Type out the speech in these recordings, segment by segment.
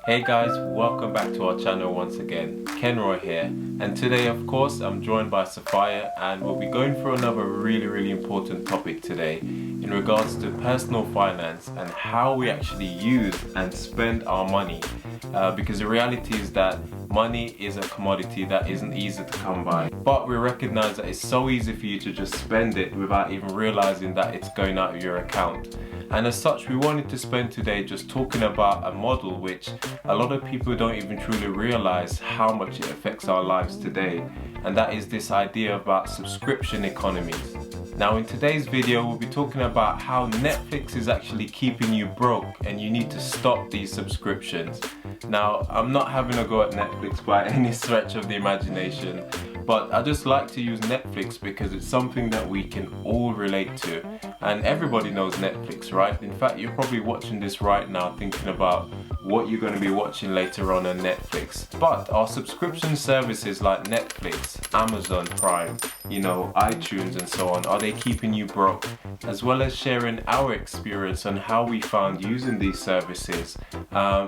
Hey guys, welcome back to our channel once again. Kenroy here, and today of course I'm joined by Sophia, and we'll be going through another really important topic today in regards to personal finance and how we actually use and spend our money, because the reality is that money is a commodity that isn't easy to come by, but we recognize that it's so easy for you to just spend it without even realizing that it's going out of your account. And as such, we wanted to spend today just talking about a model which a lot of people don't even truly realize how much it affects our lives today, and that is this idea about subscription economies. Now in today's video we'll be talking about how Netflix is actually keeping you broke and you need to stop these subscriptions. Now I'm not having a go at Netflix by any stretch of the imagination, but I just like to use Netflix because it's something that we can all relate to, and everybody knows Netflix, right? In fact, you're probably watching this right now thinking about what you're going to be watching later on Netflix. But our subscription services like Netflix, Amazon Prime, iTunes and so on, are they keeping you broke? As well as sharing our experience on how we found using these services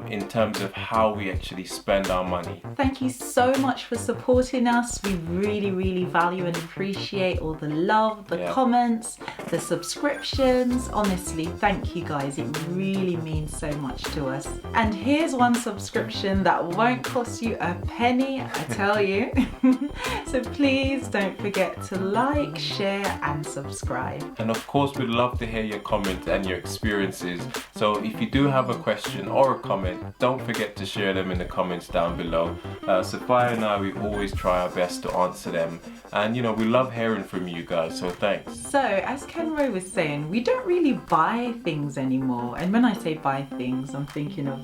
in terms of how we actually spend our money. Thank you so much for supporting us. We really value and appreciate all the love, the comments, the subscriptions. Honestly, thank you guys. It really means so much to us. And here's one subscription that won't cost you a penny, I tell you. So please don't forget to like, share and subscribe. And of course we'd love to hear your comments and your experiences. So if you do have a question or a comment, don't forget to share them in the comments down below. Sophia and I, we always try our best to answer them. And we love hearing from you guys, so thanks. So as Kenroy was saying, we don't really buy things anymore. And when I say buy things, I'm thinking of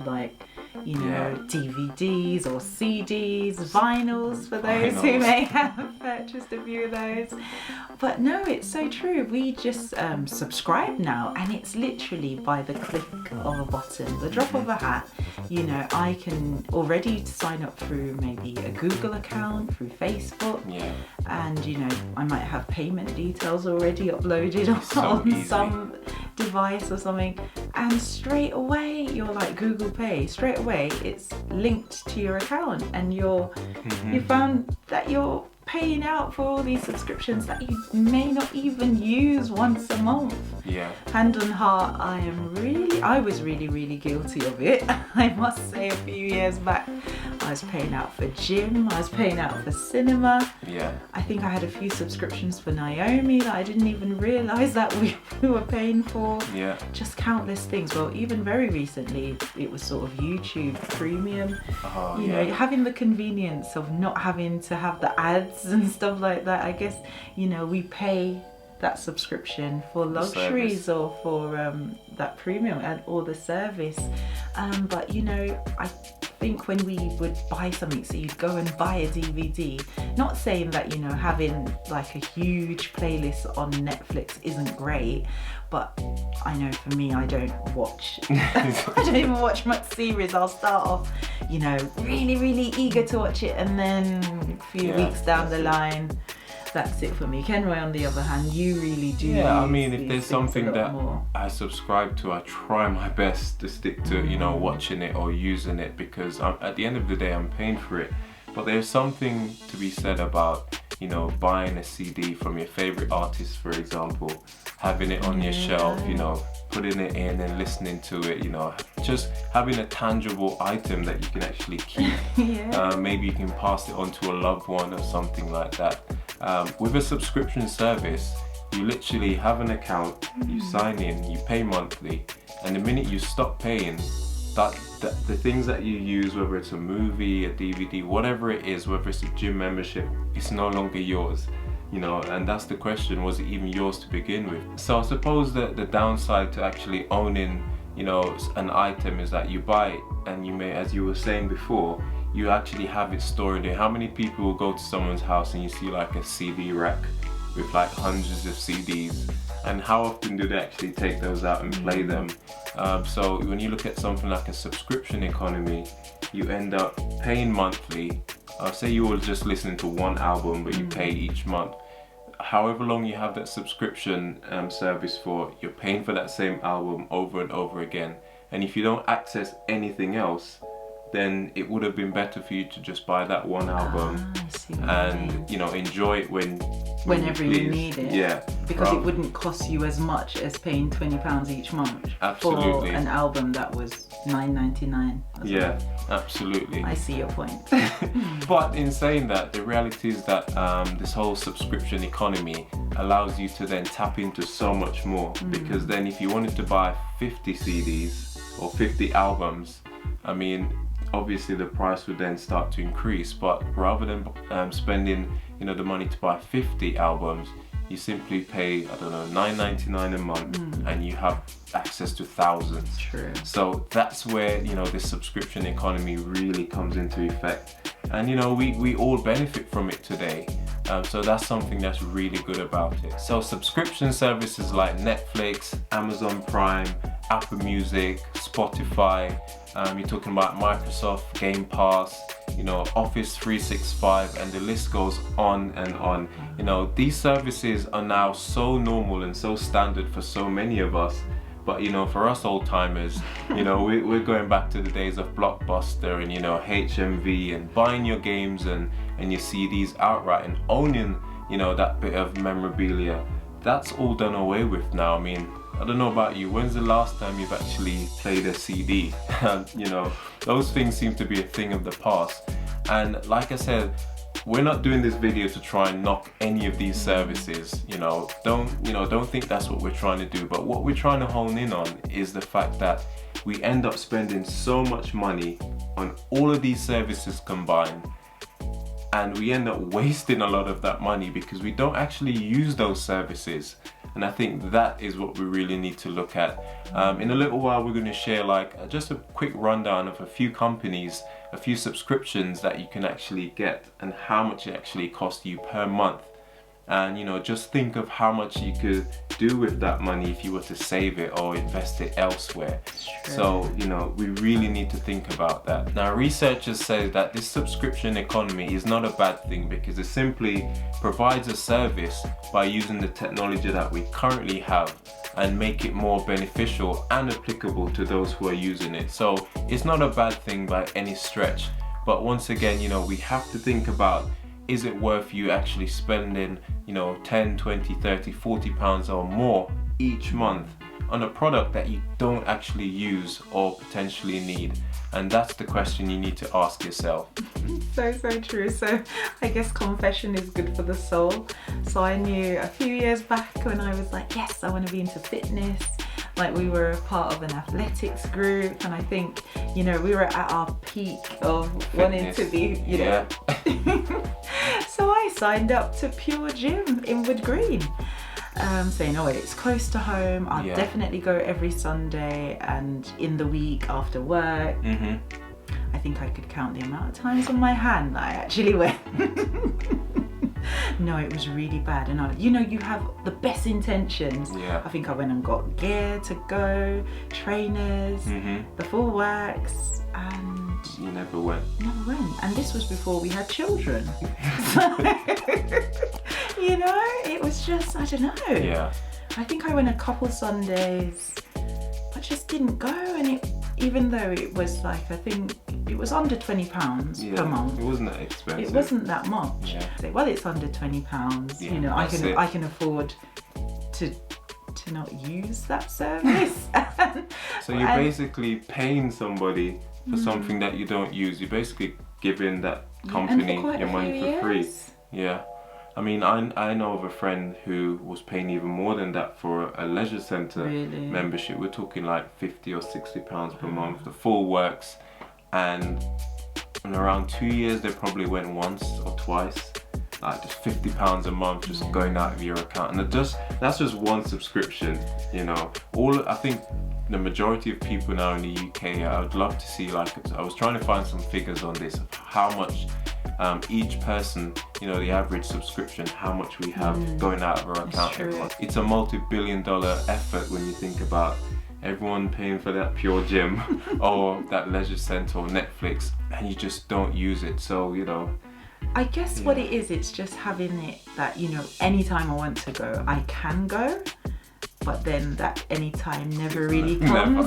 DVDs or CDs, vinyls for those who may have purchased a few of those. But no, it's so true. We just subscribe now, and it's literally by the click of a button, the drop of a hat. I can already sign up through maybe a Google account, through Facebook, and I might have payment details already uploaded on some device or something, and straight away you're like Google Pay, straight away it's linked to your account, and you found that you're paying out for all these subscriptions that you may not even use once a month. Hand on heart, I was really guilty of it. I must say, a few years back I was paying out for gym, I was paying out for cinema. I think I had a few subscriptions for Naomi that I didn't even realize that we were paying for. Just countless things. Well, even very recently it was sort of YouTube Premium. Having the convenience of not having to have the ads and stuff like that. I guess we pay that subscription for luxuries or for that premium or the service, but I think when we would buy something, so you'd go and buy a DVD, not saying that having like a huge playlist on Netflix isn't great, but I know for me, I don't watch I don't even watch much series. I'll start off really eager to watch it, and then a few weeks down the line, that's it for me. Kenroy, on the other hand, you really do. If there's something that I subscribe to, I try my best to stick to watching it or using it, because at the end of the day I'm paying for it. But there's something to be said about buying a CD from your favorite artist, for example, having it on your shelf, putting it in and listening to it, just having a tangible item that you can actually keep. Maybe you can pass it on to a loved one or something like that. With a subscription service, you literally have an account, you sign in, you pay monthly, and the minute you stop paying, the things that you use, whether it's a movie, a DVD, whatever it is, whether it's a gym membership, it's no longer yours. And that's the question, was it even yours to begin with? So I suppose that the downside to actually owning an item is that you buy it, and you may, as you were saying before, you actually have it stored there. How many people will go to someone's house and you see like a CD rack with like hundreds of CDs, and how often do they actually take those out and play them? So when you look at something like a subscription economy, you end up paying monthly. Say you were just listening to one album, but you pay each month. However long you have that subscription service for, you're paying for that same album over and over again. And if you don't access anything else, then it would have been better for you to just buy that one album I see what you mean. and, you know, enjoy it Whenever you please. need it. Yeah. Because it wouldn't cost you as much as paying £20 each month Absolutely. for an album that was $9.99. Yeah, absolutely. I see your point. But in saying that, the reality is that this whole subscription economy allows you to then tap into so much more, because then if you wanted to buy 50 CDs or 50 albums, I mean, obviously the price would then start to increase, but rather than spending, you know, the money to buy 50 albums, you simply pay, I don't know, $9.99 a month, and you have access to thousands. True. So that's where, you know, this subscription economy really comes into effect. And, you know, we all benefit from it today. So that's something that's really good about it. So subscription services like Netflix, Amazon Prime, Apple Music, Spotify, you're talking about Microsoft Game Pass, you know, Office 365, and the list goes on and on. You know, these services are now so normal and so standard for so many of us. But, you know, for us old timers, you know, we're going back to the days of Blockbuster and, you know, HMV, and buying your games and your CDs outright and owning, you know, that bit of memorabilia. That's all done away with now. I mean, I don't know about you, when's the last time you've actually played a CD? You know, those things seem to be a thing of the past. And like I said, we're not doing this video to try and knock any of these services. Don't think that's what we're trying to do. But what we're trying to hone in on is the fact that we end up spending so much money on all of these services combined, and we end up wasting a lot of that money because we don't actually use those services. And I think that is what we really need to look at. In a little while, we're going to share just a quick rundown of a few companies, a few subscriptions that you can actually get, and how much it actually costs you per month. And just think of how much you could do with that money if you were to save it or invest it elsewhere. So we really need to think about that. Now, researchers say that this subscription economy is not a bad thing because it simply provides a service by using the technology that we currently have and make it more beneficial and applicable to those who are using it. So it's not a bad thing by any stretch. But once again, we have to think about, is it worth you actually spending 10, 20, 30, 40 pounds or more each month on a product that you don't actually use or potentially need? And that's the question you need to ask yourself. So true. So I guess confession is good for the soul. So I knew a few years back when I was like, yes, I want to be into fitness. We were a part of an athletics group, and I think, we were at our peak of fitness, wanting to be, Yeah. So I signed up to Pure Gym in Wood Green, saying, it's close to home. I'll definitely go every Sunday and in the week after work. Mm-hmm. I think I could count the amount of times on my hand that I actually went. No, it was really bad. And you have the best intentions. Yeah. I think I went and got gear to go, trainers, the full works, and you never went. And this was before we had children. So, it was just, I don't know. Yeah. I think I went a couple Sundays, but just didn't go. And even though it was I think it was under £20 per month. It wasn't that expensive. It wasn't that much. Yeah. So, well, it's under £20. Yeah, I can afford to not use that service. So you're basically paying somebody for something that you don't use. You're basically giving that company your money for free. Yeah. I mean, I know of a friend who was paying even more than that for a leisure centre membership. We're talking like £50 or £60 per month, the full works. And in around 2 years, they probably went once or twice. Just £50 a month just going out of your account. And that's just one subscription, I think the majority of people now in the UK, I would love to see, I was trying to find some figures on this, of how much each person, the average subscription, how much we have going out of our account every month. It's a multi-billion-dollar effort when you think about everyone paying for that Pure Gym or that leisure centre or Netflix, and you just don't use it. So, I guess what it is, it's just having it that, anytime I want to go, I can go. but then that anytime never really comes.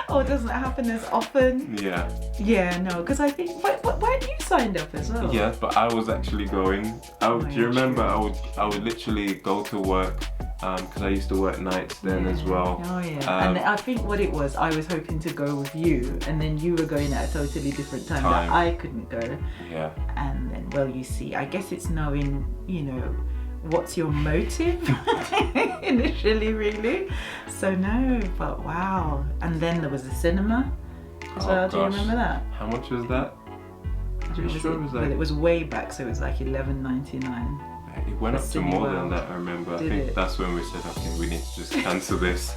Or doesn't happen as often. Yeah, no, because I think, weren't you signed up as well? Yeah, but I was actually going. Do you remember? I would literally go to work, because I used to work nights then as well. Oh yeah. And I think what it was, I was hoping to go with you, and then you were going at a totally different time that I couldn't go. Yeah. And then, well, you see, I guess it's knowing, you know, what's your motive initially, really. So no, but wow. And then there was the cinema as well. Gosh. Do you remember that? How much was that? It was way back, so it was like $11.99. It went up to more than that, I remember. I think that's when we said, okay, we need to just cancel this.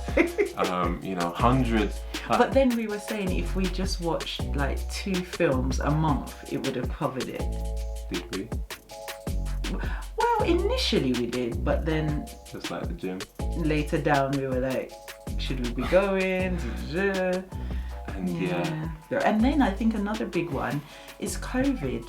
You know, hundreds. But then we were saying if we just watched like 2 films a month, it would have covered it. Did we? Well, initially we did, but then just like the gym. Later down we were like, should we be going? And yeah. And then I think another big one is COVID.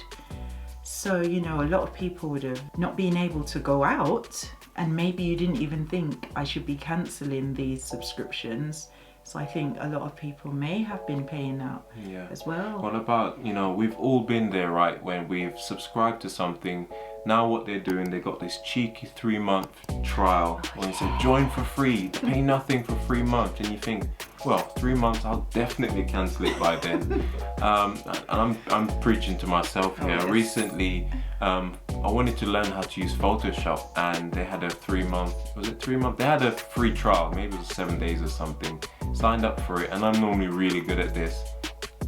So, you know, a lot of people would have not been able to go out, and maybe you didn't even think I should be cancelling these subscriptions. So I think a lot of people may have been paying out as well. What about, you know, we've all been there, right? When we've subscribed to something, now what they're doing, they got this cheeky 3-month trial when they say join for free, pay nothing for 3 months, and you think, well, 3 months, I'll definitely cancel it by then. And I'm preaching to myself here. Recently, I wanted to learn how to use Photoshop, and they had a 3-month, was it 3 months? They had a free trial, maybe it was 7 days or something. Signed up for it, and I'm normally really good at this.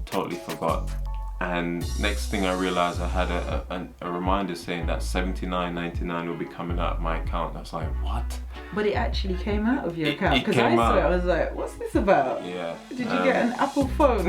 Totally forgot. And next thing I realized, I had a reminder saying that $79.99 will be coming out of my account. I was like, what? But it actually came out of your account, because I saw it, I was like, what's this about? Yeah. Did you get an Apple phone?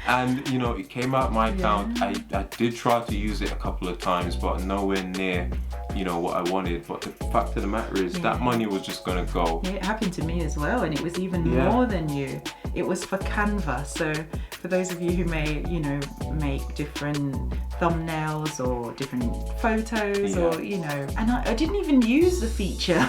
And you know, it came out my account. I did try to use it a couple of times, but nowhere near, you know, what I wanted. But the fact of the matter is that money was just gonna go. Yeah, it happened to me as well, and it was even more than you. It was for Canva. So for those of you who may, you know, make different thumbnails or different photos or, you know, and I didn't even use the feature.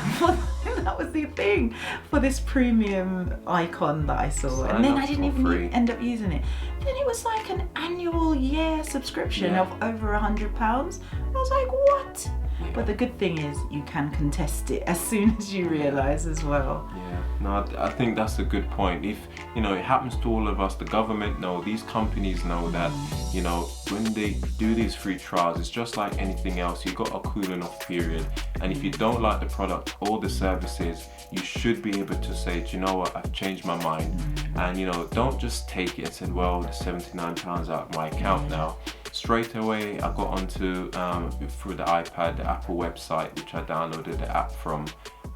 That was the thing, for this premium icon that I saw. And then I didn't even end up using it. Then it was like an annual subscription of over £100. I was like, what? But the good thing is you can contest it as soon as you realise as well. Yeah, no, I think that's a good point. If, you know, it happens to all of us, the government know, these companies know that, you know, when they do these free trials, it's just like anything else. You've got a cooling off period. And if you don't like the product or the services, you should be able to say, do you know what, I've changed my mind. And, you know, don't just take it and say, well, the £79 out of my account now. Straight away, I got onto, through the iPad, the Apple website, which I downloaded the app from.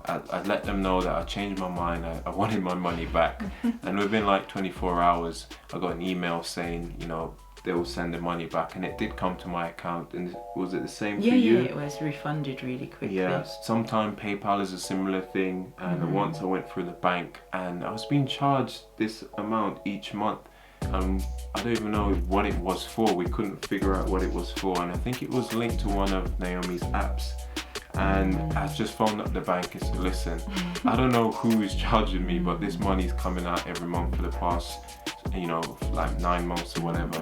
I let them know that I changed my mind, I wanted my money back. And within like 24 hours, I got an email saying, you know, they will send the money back, and it did come to my account. And was it the same for you? Yeah, it was refunded really quickly. Yeah, sometimes PayPal is a similar thing. And once I went through the bank, and I was being charged this amount each month. I don't even know what it was for. We couldn't figure out what it was for, and I think it was linked to one of Naomi's apps. And I just phoned up the bank and said, listen, I don't know who is charging me, but this money is coming out every month for the past, you know, like 9 months or whatever.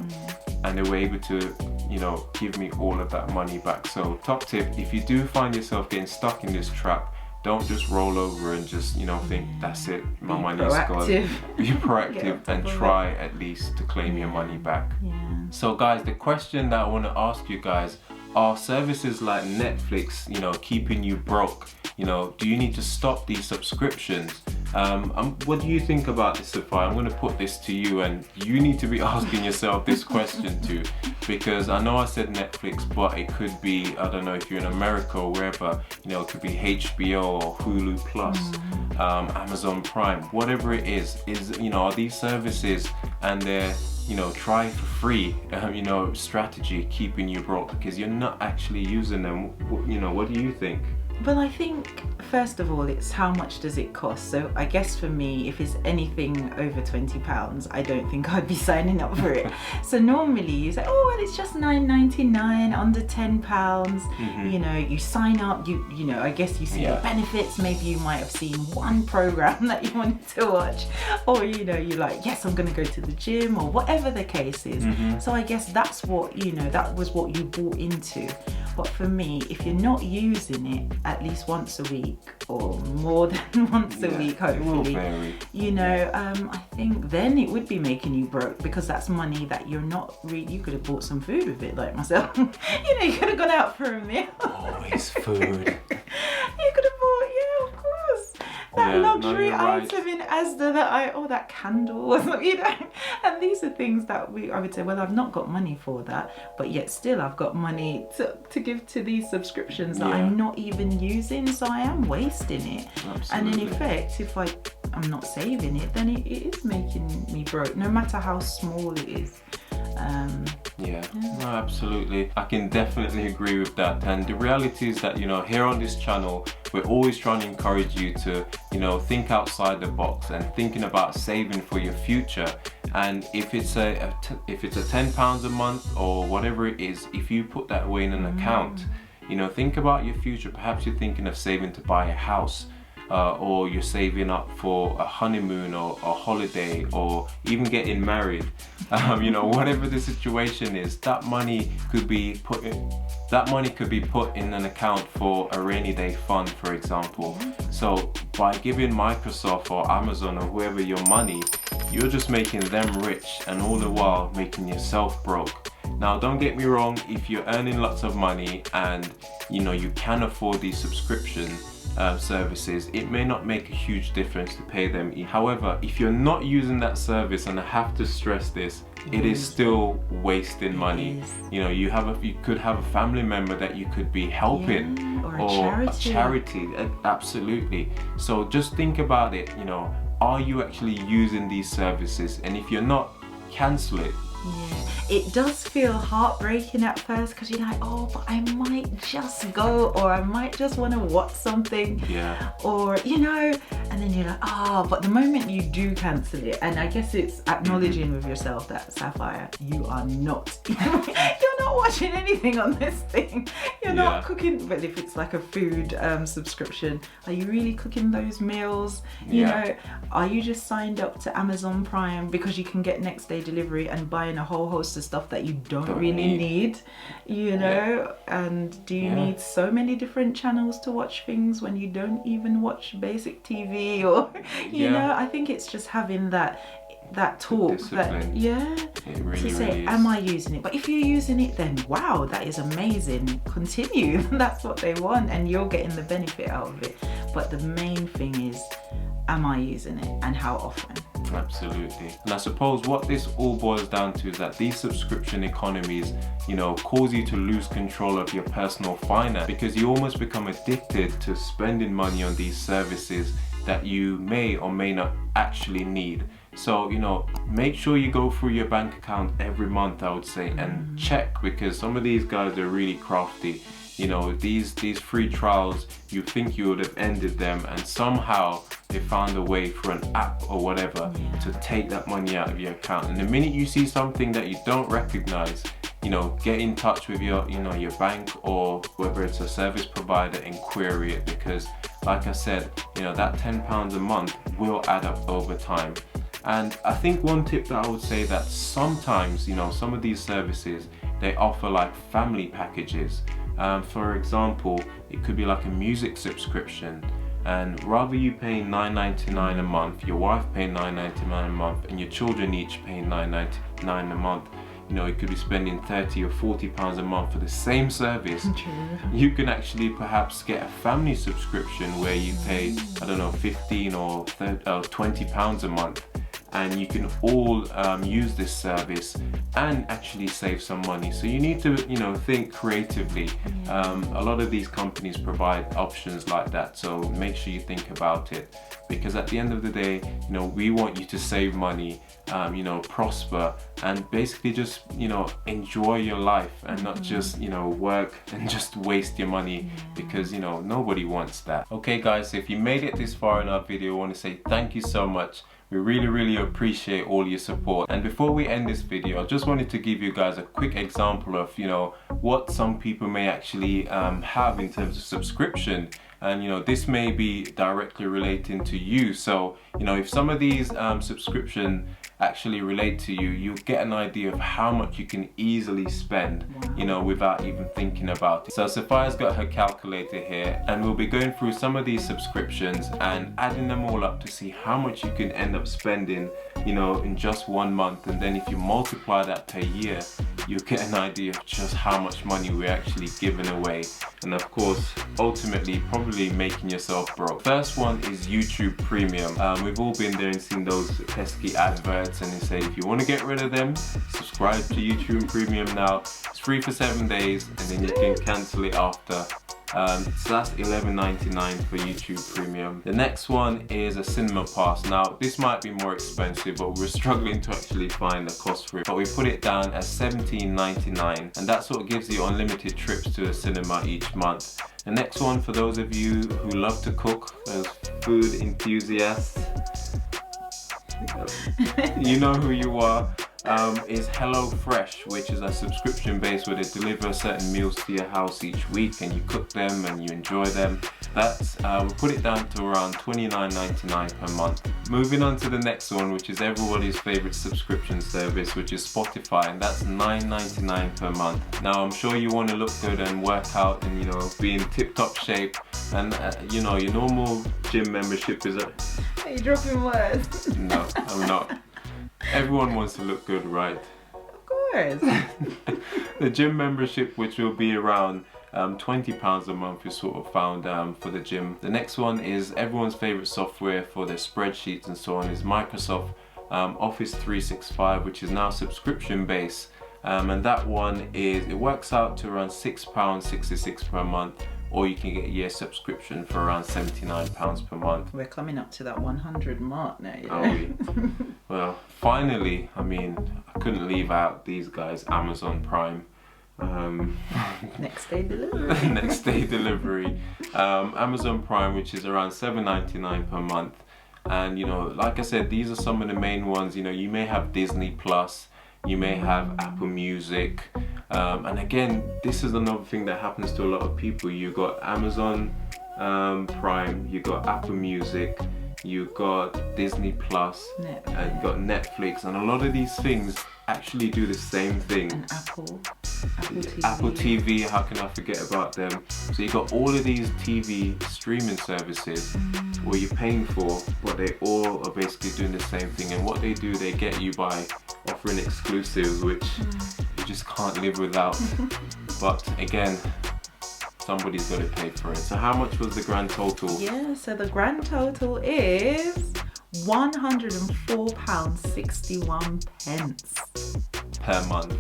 And they were able to, you know, give me all of that money back. So top tip, if you do find yourself getting stuck in this trap, don't just roll over and just, you know, think that's it, my money's gone. Be proactive and try at least to claim your money back. So guys, the question that I want to ask you guys, are services like Netflix, you know, keeping you broke? You know, do you need to stop these subscriptions? What do you think about this, Sophia? I'm going to put this to you, and you need to be asking yourself this question too, because I know I said Netflix, but it could be, I don't know if you're in America or wherever, you know, it could be HBO or Hulu Plus, Amazon Prime, whatever it is, you know, are these services and their, you know, try for free, you know, strategy keeping you broke because you're not actually using them? You know, what do you think? Well, I think first of all, it's how much does it cost. So I guess for me, if it's anything over £20, I don't think I'd be signing up for it. So normally you say, oh, well, it's just £9.99, under £10. You know, you sign up. You know, I guess you see the benefits. Maybe you might have seen one program that you wanted to watch, or you know, you're like, yes, I'm going to go to the gym, or whatever the case is. So I guess that's what that was what you bought into. But for me, if you're not using it at least once a week or more than once a week, hopefully, you know, I think then it would be making you broke, because that's money that you're not really, you could have bought some food with it, like myself. You know, you could have gone out for a meal. Always food. You could have bought, of course, that luxury item in Asda that candle or something, you know. And these are things that I would say, well, I've not got money for that, but yet still I've got money to give to these subscriptions that I'm not even using, so I am wasting it. Absolutely. And in effect, if I'm not saving it, then it is making me broke, no matter how small it is. No, absolutely. I can definitely agree with that. And the reality is that, you know, here on this channel, we're always trying to encourage you to, you know, think outside the box and thinking about saving for your future. And if it's a £10 a month or whatever it is, if you put that away in an account, you know, think about your future. Perhaps you're thinking of saving to buy a house. Or you're saving up for a honeymoon or a holiday, or even getting married. You know, whatever the situation is, that money could be put in an account for a rainy day fund, for example. So by giving Microsoft or Amazon or whoever your money, you're just making them rich, and all the while making yourself broke. Now, don't get me wrong, if you're earning lots of money and you know you can afford these subscription services, it may not make a huge difference to pay them. However, if you're not using that service, and I have to stress this, it is still wasting money. You know, you could have a family member that you could be helping, or a charity. Absolutely. So just think about it. You know, are you actually using these services? And if you're not, cancel it. It does feel heartbreaking at first, because you're like, oh, but I might just go, or I might just want to watch something, or you know, and then you're like, but the moment you do cancel it, and I guess it's acknowledging with yourself that, Sapphire, you are not you're not watching anything on this thing, you're not cooking. But if it's like a food subscription, are you really cooking those meals? You know, are you just signed up to Amazon Prime because you can get next day delivery and buying a whole host of stuff that you don't really need, you know? And do you need so many different channels to watch things when you don't even watch basic TV, or you know? I think it's just having that talk, that it really, to say, really am I using it? But if you're using it, then wow, that is amazing, continue. That's what they want, and you're getting the benefit out of it. But the main thing is, am I using it, and how often? Absolutely. And I suppose what this all boils down to is that these subscription economies, you know, cause you to lose control of your personal finance, because you almost become addicted to spending money on these services that you may or may not actually need. So, you know, make sure you go through your bank account every month, I would say, and check, because some of these guys are really crafty. You know, these free trials, you think you would have ended them, and somehow they found a way for an app or whatever to take that money out of your account. And the minute you see something that you don't recognize, you know, get in touch with your bank, or whether it's a service provider, and query it, because like I said, you know, that £10 a month will add up over time. And I think one tip that I would say, that sometimes, you know, some of these services, they offer like family packages. For example, it could be like a music subscription, and rather you paying $9.99 a month, your wife paying $9.99 a month, and your children each paying $9.99 a month, you know, you could be spending £30 or £40 a month for the same service. You can actually perhaps get a family subscription where you pay, I don't know, £15 or £20 a month. and you can all use this service and actually save some money. So you need to, you know, think creatively. A lot of these companies provide options like that, so make sure you think about it, because at the end of the day, you know, we want you to save money, you know, prosper, and basically just, you know, enjoy your life and not just, you know, work and just waste your money, because, you know, nobody wants that. Okay guys, so if you made it this far in our video, I want to say thank you so much. We really appreciate all your support. And before we end this video, I just wanted to give you guys a quick example of, you know, what some people may actually have in terms of subscription. And, you know, this may be directly relating to you. So, you know, if some of these subscription actually relate to you, you'll get an idea of how much you can easily spend, you know, without even thinking about it. So Sophia's got her calculator here, and we'll be going through some of these subscriptions and adding them all up to see how much you can end up spending, you know, in just 1 month. And then if you multiply that per year, you'll get an idea of just how much money we're actually giving away. And of course, ultimately, probably making yourself broke. First one is YouTube Premium. We've all been there and seen those pesky adverts, and they say if you want to get rid of them, subscribe to YouTube Premium now. It's free for 7 days, and then you can cancel it after. So that's $11.99 for YouTube Premium. The next one is a cinema pass. Now this might be more expensive, but we're struggling to actually find a cost for it, but we put it down as $17.99, and that sort of gives you unlimited trips to the cinema each month. The next one, for those of you who love to cook, those food enthusiasts, you know who you are, is HelloFresh, which is a subscription base where they deliver certain meals to your house each week, and you cook them and you enjoy them. That's we put it down to around $29.99 per month. Moving on to the next one, which is everybody's favorite subscription service, which is Spotify, and that's $9.99 per month. Now I'm sure you want to look good and work out and, you know, be in tip-top shape, and you know, your normal gym membership is a... Are you dropping words? No, I'm not. Everyone wants to look good, right? Of course. The gym membership, which will be around £20 a month, is sort of found for the gym. The next one is everyone's favorite software for their spreadsheets and so on, is Microsoft Office 365, which is now subscription based, and that one is, it works out to around £6.66 per month, or you can get a year subscription for around £79 per month. We're coming up to that 100 mark now, you know? Are we? Well, finally, I mean, I couldn't leave out these guys, Amazon Prime. Next day delivery. Next day delivery. Amazon Prime, which is around $7.99 per month. And, you know, like I said, these are some of the main ones. You know, you may have Disney Plus, you may have Apple Music. And again, this is another thing that happens to a lot of people. You got Amazon Prime, you got Apple Music, you got Disney Plus, and you got Netflix, and a lot of these things actually do the same thing. And Apple TV. Apple TV, how can I forget about them? So you got all of these TV streaming services where you're paying for, but they all are basically doing the same thing. And what they do, they get you by offering exclusives, which you just can't live without. But again, somebody's got to pay for it. So how much was the grand total? Yeah, so the grand total is £104.61 per month.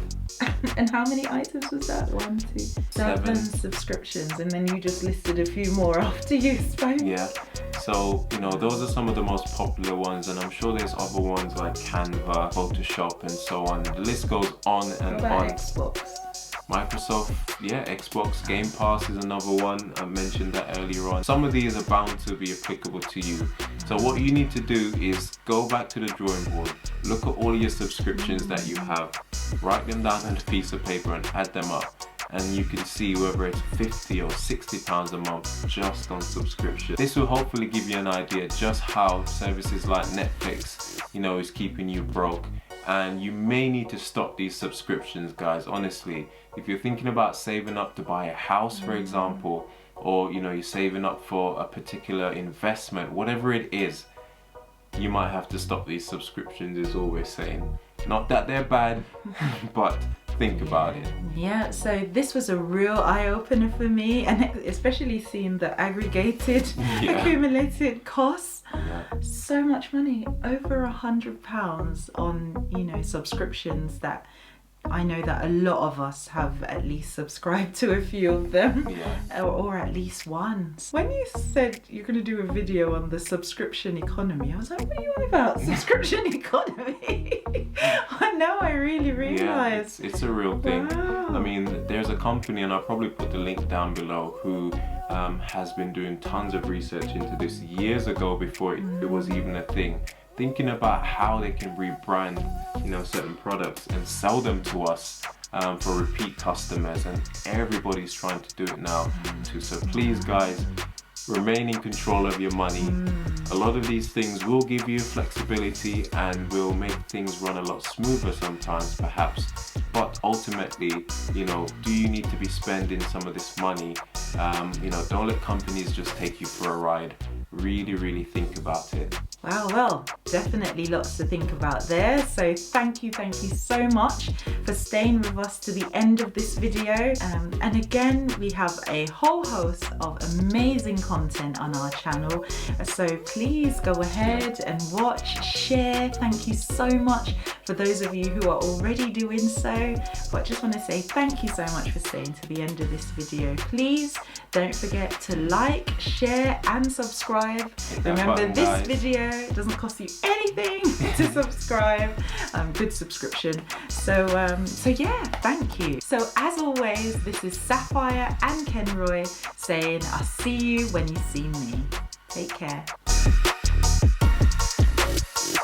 And how many items was that? 1, 2, 7 subscriptions, and then you just listed a few more after you spoke. Yeah, so, you know, those are some of the most popular ones, and I'm sure there's other ones like Canva, Photoshop, and so on. The list goes on and on. Xbox? Microsoft, yeah, Xbox Game Pass is another one. I mentioned that earlier on. Some of these are bound to be applicable to you. So what you need to do is go back to the drawing board, look at all your subscriptions that you have, write them down on a piece of paper and add them up. And you can see whether it's £50 or £60 a month just on subscription. This will hopefully give you an idea just how services like Netflix, you know, is keeping you broke. And you may need to stop these subscriptions, guys, honestly. If you're thinking about saving up to buy a house, for example, or, you know, you're saving up for a particular investment, whatever it is, you might have to stop these subscriptions, is all we're saying. Not that they're bad, but Think about it. Yeah, so this was a real eye-opener for me, and especially seeing the aggregated, accumulated costs. Yeah. So much money, over £100 on, subscriptions that I know that a lot of us have at least subscribed to a few of them, or at least once. When you said you're going to do a video on the subscription economy, I was like, what are you on about? Subscription economy? Now I really realised. Yeah, it's a real thing. Wow. I mean, there's a company, and I'll probably put the link down below, who has been doing tons of research into this years ago before it was even a thing. Thinking about how they can rebrand, certain products and sell them to us for repeat customers, and everybody's trying to do it now too. So please, guys, remain in control of your money. A lot of these things will give you flexibility and will make things run a lot smoother sometimes, perhaps. But ultimately, do you need to be spending some of this money? Don't let companies just take you for a ride. Really, really think about it. Wow, well, definitely lots to think about there. So thank you so much for staying with us to the end of this video. And again, we have a whole host of amazing content on our channel. So please go ahead and watch, share. Thank you so much for those of you who are already doing so. But I just want to say thank you so much for staying to the end of this video. Please don't forget to like, share and subscribe. Remember, this video doesn't cost you anything to subscribe. Good subscription. So yeah, thank you. So as always, this is Sapphire and Kenroy saying I'll see you when you see me. Take care.